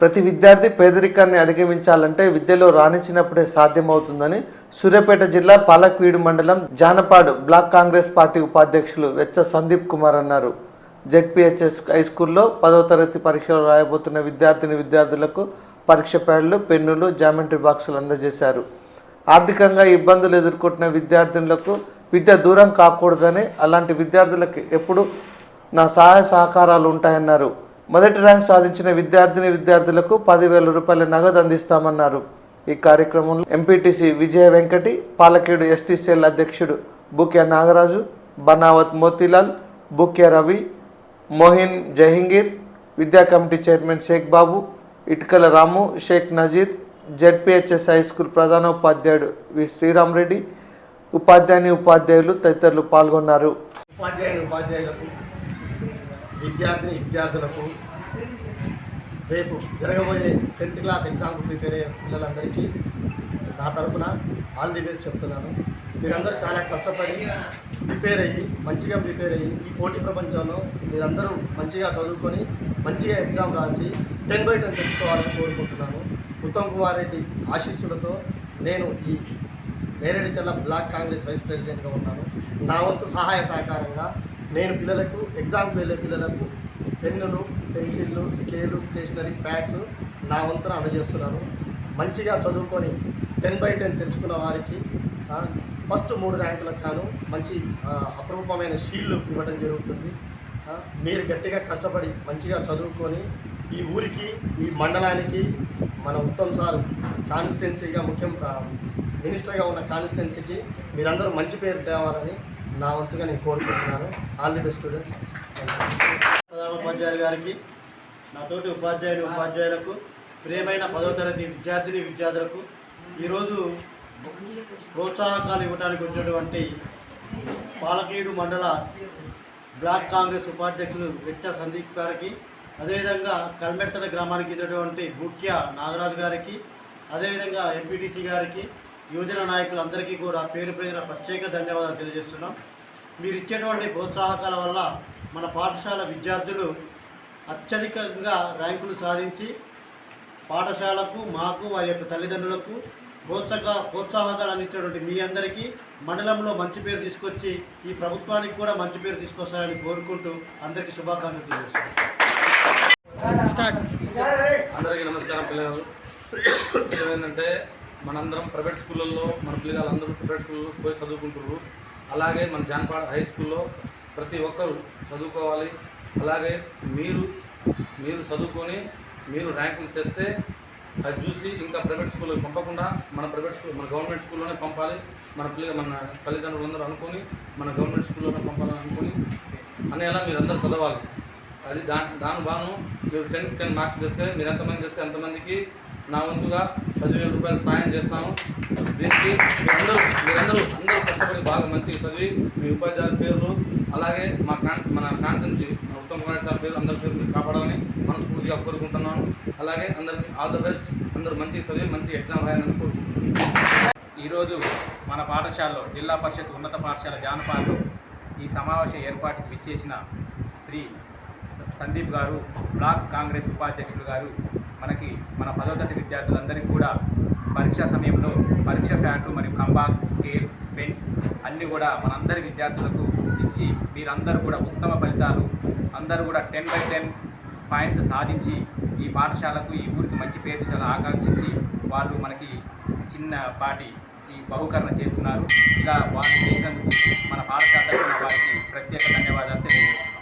ప్రతి విద్యార్థి పేదరికాన్ని అధిగమించాలంటే విద్యలో రాణించినప్పుడే సాధ్యమవుతుందని సూర్యాపేట జిల్లా పాలక్వీడు మండలం జానపాడు బ్లాక్ కాంగ్రెస్ పార్టీ ఉపాధ్యక్షులు వెచ్చ సందీప్ కుమార్ అన్నారు. జెడ్పీహెచ్ఎస్ హై స్కూల్లో 10వ తరగతి పరీక్షలు రాయబోతున్న విద్యార్థులకు పరీక్ష ప్యాడ్లు, పెన్నులు, జామెంట్రీ బాక్సులు అందజేశారు. ఆర్థికంగా ఇబ్బందులు ఎదుర్కొంటున్న విద్యార్థులకు విద్య దూరం కాకూడదని, అలాంటి విద్యార్థులకు ఎప్పుడు నా సహాయ సహకారాలు ఉంటాయన్నారు. మొదటి ర్యాంక్ సాధించిన విద్యార్థులకు 10,000 రూపాయల నగదు అందిస్తామన్నారు. ఈ కార్యక్రమంలో ఎంపీటీసీ విజయ వెంకటి, పాలకేడు ఎస్టీసీఎల్ అధ్యక్షుడు బుక్యా నాగరాజు, బనావత్ మోతీలాల్, బుక్యా రవి, మోహిన్ జహంగీర్, విద్యా committee chairman Sheikh Babu, Itukala Ramu, Sheikh Nazeer, ZPHS high school ప్రధానోపాధ్యాయుడు వి శ్రీరామ్ రెడ్డి, ఉపాధ్యాయులు తదితరులు పాల్గొన్నారు. ఉపాధ్యాయులకు, విద్యార్థులకు రేపు జరగబోయే 10th క్లాస్ ఎగ్జామ్కు ప్రిపేర్ అయ్యే పిల్లలందరికీ నా తరఫున ఆల్ ది బెస్ట్ చెప్తున్నాను. మీరందరూ చాలా కష్టపడి మంచిగా ప్రిపేర్ అయ్యి ఈ పోటీ ప్రపంచంలో మీరందరూ మంచిగా చదువుకొని మంచిగా ఎగ్జామ్ రాసి 10/10 తెచ్చుకోవాలని కోరుకుంటున్నాను. ఉత్తమ్ కుమార్ రెడ్డి ఆశీస్సులతో నేను ఈ నేరేడుచర్ల బ్లాక్ కాంగ్రెస్ వైస్ ప్రెసిడెంట్గా ఉన్నాను. నా వంతు సహాయ సహకారంగా నేను పిల్లలకు ఎగ్జామ్కి వెళ్ళే పిల్లలకు పెన్నులు, పెన్సిళ్ళు, స్కేలు, స్టేషనరీ, ప్యాడ్స్ నా వంతున అందజేస్తున్నాను. మంచిగా చదువుకొని 10/10 తెచ్చుకున్న వారికి ఫస్ట్ 3 ర్యాంకులకు గాను మంచి అపరూపమైన షీల్డ్లు ఇవ్వడం జరుగుతుంది. మీరు గట్టిగా కష్టపడి మంచిగా చదువుకొని ఈ ఊరికి, ఈ మండలానికి మన ఉత్తమ్ సార్ కాన్స్టిట్యున్సీగా మినిస్టర్గా ఉన్న కాన్స్టిట్యున్సీకి మీరందరూ మంచి పేరు తేవాలని నా వంతుగా నేను కోరుకుంటున్నాను. All the best students. ప్రధాన ఉపాధ్యాయులు గారికి, నాతోటి ఉపాధ్యాయులకు, ప్రియమైన 10వ తరగతి విద్యార్థులకు ఈరోజు ప్రోత్సాహకాలు ఇవ్వడానికి వచ్చినటువంటి పాలకేడు మండల బ్లాక్ కాంగ్రెస్ ఉపాధ్యక్షులు వెచ్చ సందీప్ గారికి, అదేవిధంగా కల్మెర్తల గ్రామానికి ఇచ్చినటువంటి బుక్యా నాగరాజు గారికి, అదేవిధంగా ఎంపీటీసీ గారికి, యువజన నాయకులందరికీ కూడా పేరు పేరున ప్రత్యేక ధన్యవాదాలు తెలియజేస్తున్నాం. మీరు ఇచ్చేటువంటి ప్రోత్సాహకాల వల్ల మన పాఠశాల విద్యార్థులు అత్యధికంగా ర్యాంకులు సాధించి పాఠశాలకు, మాకు, వారి యొక్క తల్లిదండ్రులకు ప్రోత్సాహకాలు అందించినటువంటి మీ అందరికీ మండలంలో మంచి పేరు తీసుకొచ్చి ఈ ప్రభుత్వానికి కూడా మంచి పేరు తీసుకొస్తారని కోరుకుంటూ అందరికీ శుభాకాంక్షలు తెలియజేస్తున్నాం. అందరికీ నమస్కారం. పిల్లలు ఏంటంటే మనందరం ప్రైవేట్ స్కూళ్ళల్లో మన పిల్లలందరూ ప్రైవేట్ స్కూల్లో పోయి చదువుకుంటున్నారు. అలాగే మన జానపాడు హై స్కూల్లో ప్రతి ఒక్కరు చదువుకోవాలి. అలాగే మీరు చదువుకొని మీరు ర్యాంకులు తెస్తే అది చూసి ఇంకా ప్రైవేట్ స్కూల్కి పంపకుండా మన గవర్నమెంట్ స్కూల్లోనే పంపాలి. మన తల్లిదండ్రులందరూ అనుకొని మన గవర్నమెంట్ స్కూల్లోనే పంపాలని అనుకొని అనేలా మీరందరూ చదవాలి. అది దాని బాను మీరు 10 మార్క్స్ తెస్తే మీరు ఎంతమంది తెస్తే అంతమందికి నా వంతుగా 10,000 రూపాయలు సాయం చేస్తాను. దీనికి మీరందరూ కష్టపడి బాగా మంచిగా చదివి మీ ఉపాధ్యాయుల పేర్లు, అలాగే మన కాన్స్టిట్యున్సీ మన ఉత్తమ్ కుమార్ సార్ పేరు, అందరి పేరు మీరు కాపాడాలని మనస్ఫూర్తిగా కోరుకుంటున్నాను. అలాగే అందరికీ ఆల్ ద బెస్ట్. అందరూ మంచిగా చదివి మంచి ఎగ్జామ్ రాయాలని కోరుకుంటున్నాను. ఈరోజు మన పాఠశాలలో జిల్లా పరిషత్ ఉన్నత పాఠశాల జానపాడులో ఈ సమావేశ ఏర్పాటుకు విచ్చేసిన శ్రీ సందీప్ గారు, బ్లాక్ కాంగ్రెస్ ఉపాధ్యక్షులు గారు మన 10వ తరగతి విద్యార్థులందరికీ కూడా పరీక్షా సమయంలో పరీక్ష ప్యాడ్లు మరియు కంబాక్స్, స్కేల్స్, పెన్స్ అన్నీ కూడా మనందరి విద్యార్థులకు ఇచ్చి మీరందరూ కూడా ఉత్తమ ఫలితాలు అందరూ కూడా 10/10 పాయింట్స్ సాధించి ఈ పాఠశాలకు, ఈ ఊరికి మంచి పేరు చాలా ఆకాంక్షించి వాళ్ళు మనకి చిన్నపాటి ఈ బహుకరణ చేస్తున్నారు. ఇలా వాళ్ళు చేసినందుకు మన పాఠశాల వారికి ప్రత్యేక ధన్యవాదాలు తెలియజేస్తున్నాను.